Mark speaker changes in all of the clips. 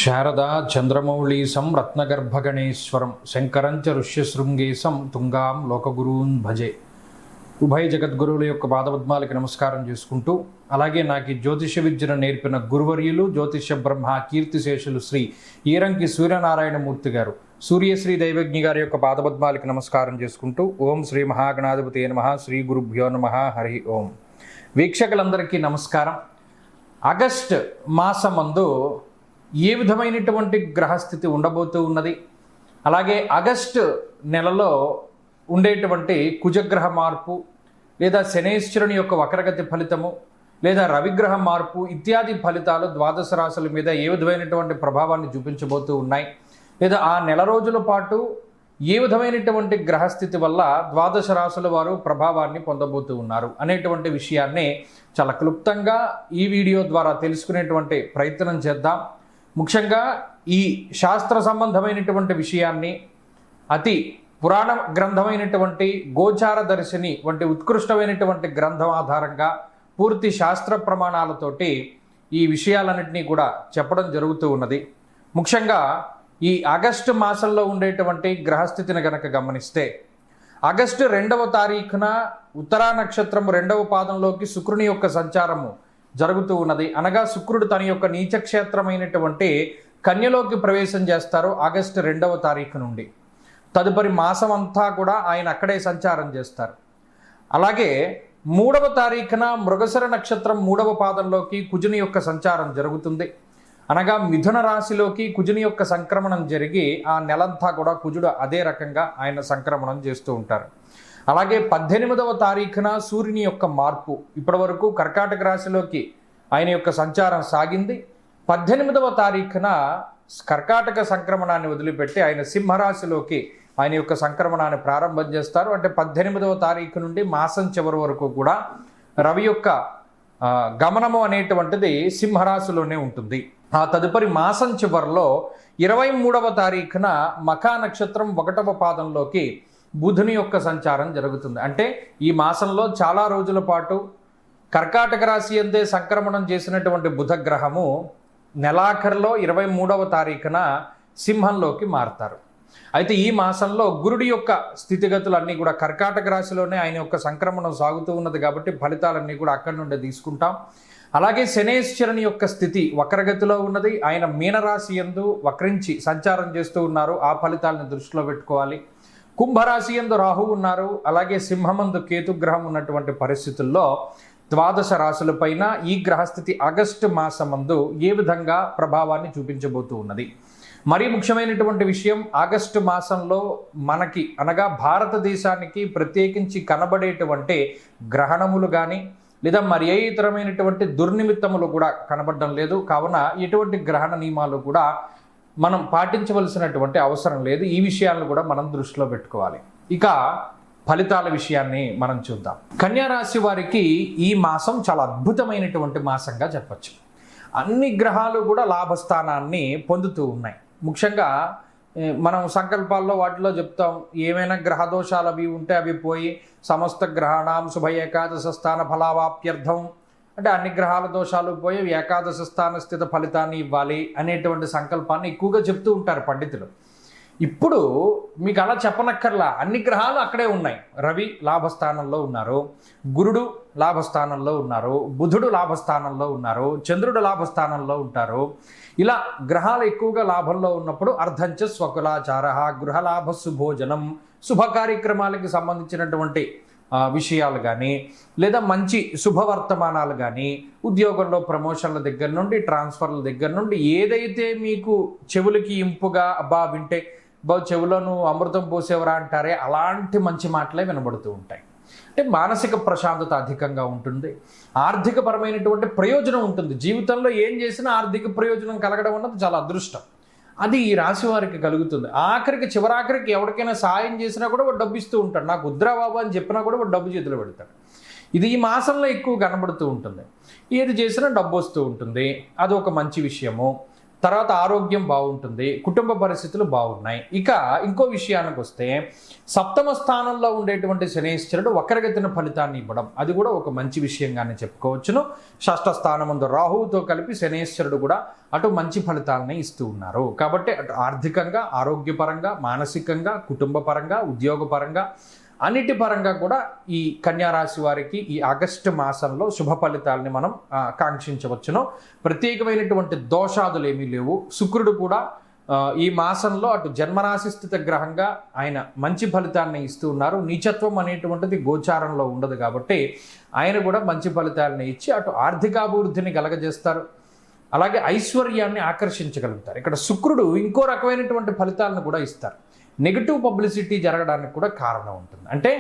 Speaker 1: శారదా చంద్రమౌళీసం రత్నగర్భగణేశ్వరం శంకరంచ ఋష్యశృంగేశం తుంగాం లోకగురూన్ భజే. ఉభయ జగద్గురువుల యొక్క పాదపద్మాలకి నమస్కారం చేసుకుంటూ, అలాగే నాకు జ్యోతిష విద్యను నేర్పిన గురువర్యులు జ్యోతిష బ్రహ్మ కీర్తిశేషులు శ్రీ ఈరంకి సూర్యనారాయణమూర్తి గారు, సూర్యశ్రీ దైవజ్ఞి గారి యొక్క పాదపద్మాలకి నమస్కారం చేసుకుంటూ, ఓం శ్రీ మహాగణాధిపతి నమః, శ్రీ గురుభ్యో నమః, హరి ఓం. వీక్షకులందరికీ నమస్కారం. ఆగస్ట్ మాసమందు ఏ విధమైనటువంటి గ్రహస్థితి ఉండబోతూ ఉన్నది, అలాగే ఆగస్టు నెలలో ఉండేటువంటి కుజగ్రహ మార్పు లేదా శనేశ్వరుని యొక్క వక్రగతి ఫలితము లేదా రవిగ్రహ మార్పు ఇత్యాది ఫలితాలు ద్వాదశ రాశుల మీద ఏ విధమైనటువంటి ప్రభావాన్ని చూపించబోతూ ఉన్నాయి, లేదా ఆ నెల రోజుల పాటు ఏ విధమైనటువంటి గ్రహస్థితి వల్ల ద్వాదశ రాశుల వారు ప్రభావాన్ని పొందబోతూ ఉన్నారు అనేటువంటి విషయాన్ని చాలా క్లుప్తంగా ఈ వీడియో ద్వారా తెలుసుకునేటువంటి ప్రయత్నం చేద్దాం. ముఖ్యంగా ఈ శాస్త్ర సంబంధమైనటువంటి విషయాన్ని అతి పురాణ గ్రంథమైనటువంటి గోచార దర్శిని వంటి ఉత్కృష్టమైనటువంటి గ్రంథం ఆధారంగా పూర్తి శాస్త్ర ప్రమాణాలతోటి ఈ విషయాలన్నింటినీ కూడా చెప్పడం జరుగుతూ ఉన్నది. ముఖ్యంగా ఈ ఆగస్టు మాసంలో ఉండేటువంటి గ్రహస్థితిని గనక గమనిస్తే, ఆగస్టు 2వ తారీఖున ఉత్తరా నక్షత్రం 2వ పాదంలోకి శుక్రుని యొక్క సంచారము జరుగుతూ ఉన్నది. అనగా శుక్రుడు తన యొక్క నీచక్షేత్రమైనటువంటి కన్యలోకి ప్రవేశం చేస్తారు ఆగస్టు 2వ తారీఖు నుండి. తదుపరి మాసం అంతా కూడా ఆయన అక్కడే సంచారం చేస్తారు. అలాగే 3వ తారీఖున మృగశిర నక్షత్రం 3వ పాదంలోకి కుజుని యొక్క సంచారం జరుగుతుంది. అనగా మిథున రాశిలోకి కుజుని యొక్క సంక్రమణం జరిగి ఆ నెలంతా కూడా కుజుడు అదే రకంగా ఆయన సంక్రమణం చేస్తూ ఉంటారు. అలాగే 18వ తారీఖున సూర్యుని యొక్క మార్పు, ఇప్పటి వరకు కర్కాటక రాశిలోకి ఆయన యొక్క సంచారం సాగింది. 18వ తారీఖున కర్కాటక సంక్రమణాన్ని వదిలిపెట్టి ఆయన సింహరాశిలోకి ఆయన యొక్క సంక్రమణాన్ని ప్రారంభం చేస్తారు. అంటే 18వ తారీఖు నుండి మాసం చివరి వరకు కూడా రవి యొక్క గమనము అనేటువంటిది సింహరాశిలోనే ఉంటుంది. ఆ తదుపరి మాసం చివరిలో 23వ తారీఖున మఖా నక్షత్రం 1వ పాదంలోకి బుధుని యొక్క సంచారం జరుగుతుంది. అంటే ఈ మాసంలో చాలా రోజుల పాటు కర్కాటక రాశి అందే సంక్రమణం చేసినటువంటి బుధ గ్రహము నెలాఖరులో 23వ తారీఖున సింహంలోకి మారతారు. అయితే ఈ మాసంలో గురుడి యొక్క స్థితిగతులన్నీ కూడా కర్కాటక రాశిలోనే ఆయన యొక్క సంక్రమణం సాగుతూ ఉన్నది కాబట్టి ఫలితాలన్నీ కూడా అక్కడి నుండి తీసుకుంటాం. అలాగే శనేశ్వరుని యొక్క స్థితి వక్రగతిలో ఉన్నది. ఆయన మీనరాశి యందు వక్రించి సంచారం చేస్తూ ఉన్నారు. ఆ ఫలితాలను దృష్టిలో పెట్టుకోవాలి. కుంభరాశి యందు రాహు ఉన్నారు. అలాగే సింహమందు కేతుగ్రహం ఉన్నటువంటి పరిస్థితుల్లో ద్వాదశ రాశులపైన ఈ గ్రహస్థితి ఆగస్టు మాసమందు ఏ విధంగా ప్రభావాన్ని చూపించబోతూ ఉన్నది. మరీ ముఖ్యమైనటువంటి విషయం, ఆగస్టు మాసంలో మనకి అనగా భారతదేశానికి ప్రత్యేకించి కనబడేటువంటి గ్రహణములు కానీ లేదా మరి ఏ ఇతరమైనటువంటి దుర్నిమిత్తములు కూడా కనబడడం లేదు. కావున ఎటువంటి గ్రహణ నియమాలు కూడా మనం పాటించవలసినటువంటి అవసరం లేదు. ఈ విషయాలను కూడా మనం దృష్టిలో పెట్టుకోవాలి. ఇక ఫలితాల విషయాన్ని మనం చూద్దాం. కన్యా రాశి వారికి ఈ మాసం చాలా అద్భుతమైనటువంటి మాసంగా చెప్పచ్చు. అన్ని గ్రహాలు కూడా లాభస్థానాన్ని పొందుతూ ఉన్నాయి. ముఖ్యంగా మనం సంకల్పాల్లో వాటిలో చెప్తాం, ఏమైనా గ్రహదోషాలు అవి ఉంటే అవి పోయి సమస్త గ్రహాణం శుభ ఏకాదశ స్థాన ఫలావాప్యర్థం, అంటే అన్ని గ్రహాల దోషాలు పోయి ఏకాదశ స్థాన స్థిత ఫలితాన్ని ఇవ్వాలి అనేటువంటి సంకల్పాన్ని ఎక్కువగా చెప్తూ ఉంటారు పండితులు. ఇప్పుడు మీకు అలా చెప్పనక్కర్లా, అన్ని గ్రహాలు అక్కడే ఉన్నాయి. రవి లాభస్థానంలో ఉన్నారు, గురుడు లాభస్థానంలో ఉన్నారు, బుధుడు లాభస్థానంలో ఉన్నారు, చంద్రుడు లాభస్థానంలో ఉంటారు. ఇలా గ్రహాలు ఎక్కువగా లాభంలో ఉన్నప్పుడు అర్ధంచ స్వకులాచార, గృహలాభ సుభోజనం, శుభ కార్యక్రమాలకి సంబంధించినటువంటి విషయాలు కానీ లేదా మంచి శుభవర్తమానాలు కానీ, ఉద్యోగంలో ప్రమోషన్ల దగ్గర నుండి ట్రాన్స్ఫర్ల దగ్గర నుండి ఏదైతే మీకు చెవులకి ఇంపుగా అబ్బా వింటే చెవులను అమృతం పోసేవరా అంటారే, అలాంటి మంచి మాటలే వినబడుతూ ఉంటాయి. అంటే మానసిక ప్రశాంతత అధికంగా ఉంటుంది, ఆర్థికపరమైనటువంటి ప్రయోజనం ఉంటుంది. జీవితంలో ఏం చేసినా ఆర్థిక ప్రయోజనం కలగడం అన్నది చాలా అదృష్టం. అది ఈ రాశి వారికి కలుగుతుంది. ఆఖరికి చివరాఖరికి ఎవరికైనా సాయం చేసినా కూడా వాడు డబ్బు ఇస్తూ ఉంటాడు. నాకు వద్దురా బాబు అని చెప్పినా కూడా వాడు డబ్బు చేతిలో పెడతాడు. ఇది ఈ మాసంలో ఎక్కువ కనబడుతూ ఉంటుంది. ఏది చేసినా డబ్బు వస్తూ ఉంటుంది, అది ఒక మంచి విషయము. తర్వాత ఆరోగ్యం బాగుంటుంది, కుటుంబ పరిస్థితులు బాగున్నాయి. ఇక ఇంకో విషయానికి వస్తే సప్తమ స్థానంలో ఉండేటువంటి శనీశ్వరుడు వక్రగతిన ఫలితాన్ని ఇవ్వడం, అది కూడా ఒక మంచి విషయంగానే చెప్పుకోవచ్చును. షష్ఠ స్థానముందు రాహువుతో కలిపి శనీశ్వరుడు కూడా అటు మంచి ఫలితాలని ఇస్తూ ఉన్నారు. కాబట్టి అటు ఆర్థికంగా, ఆరోగ్యపరంగా, మానసికంగా, కుటుంబ పరంగా, ఉద్యోగపరంగా, అన్నిటి పరంగా కూడా ఈ కన్యారాశి వారికి ఈ ఆగస్టు మాసంలో శుభ ఫలితాలని మనం కాంక్షించవచ్చును. ప్రత్యేకమైనటువంటి దోషాదులు ఏమీ లేవు. శుక్రుడు కూడా ఈ మాసంలో అటు జన్మరాశి స్థిత గ్రహంగా ఆయన మంచి ఫలితాన్ని ఇస్తూ ఉన్నారు. నీచత్వం అనేటువంటిది గోచారంలో ఉండదు కాబట్టి ఆయన కూడా మంచి ఫలితాలని ఇచ్చి అటు ఆర్థికాభివృద్ధిని కలగజేస్తారు, అలాగే ఐశ్వర్యాన్ని ఆకర్షించగలుగుతారు. ఇక్కడ శుక్రుడు ఇంకో రకమైనటువంటి ఫలితాలను కూడా ఇస్తారు. నెగిటివ్ పబ్లిసిటీ జరగడానికి కూడా కారణం ఉంటుంది. అంటే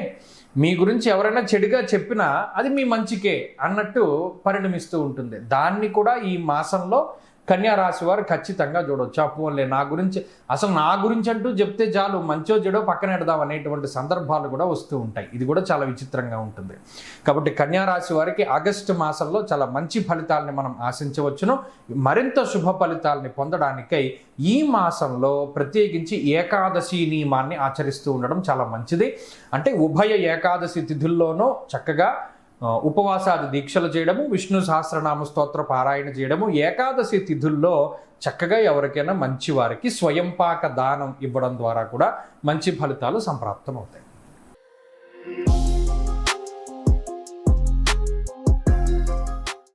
Speaker 1: మీ గురించి ఎవరైనా చెడుగా చెప్పినా అది మీ మంచికే అన్నట్టు పరిణమిస్తూ ఉంటుంది. దాన్ని కూడా ఈ మాసంలో కన్యా రాశి వారు ఖచ్చితంగా చూడవచ్చు. అపోలే నా గురించి, అసలు నా గురించి అంటూ చెప్తే చాలు, మంచో చెడో పక్కన పెడదాం అనేటువంటి సందర్భాలు కూడా వస్తూ ఉంటాయి. ఇది కూడా చాలా విచిత్రంగా ఉంటుంది. కాబట్టి కన్యా రాశి వారికి ఆగస్టు మాసంలో చాలా మంచి ఫలితాలని మనం ఆశించవచ్చును. మరింత శుభ ఫలితాలని పొందడానికై ఈ మాసంలో ప్రత్యేకించి ఏకాదశి నియమాన్ని ఆచరిస్తూ ఉండడం చాలా మంచిది. అంటే ఉభయ ఏకాదశి తిథుల్లోనూ చక్కగా ఉపవాసాది దీక్షలు చేయడము, విష్ణు సహస్రనామ స్తోత్ర పారాయణ చేయడము, ఏకాదశి తిథుల్లో చక్కగా ఎవరికైనా మంచి వారికి స్వయంపాక దానం ఇవ్వడం ద్వారా కూడా మంచి ఫలితాలు సంప్రాప్తం అవుతాయి.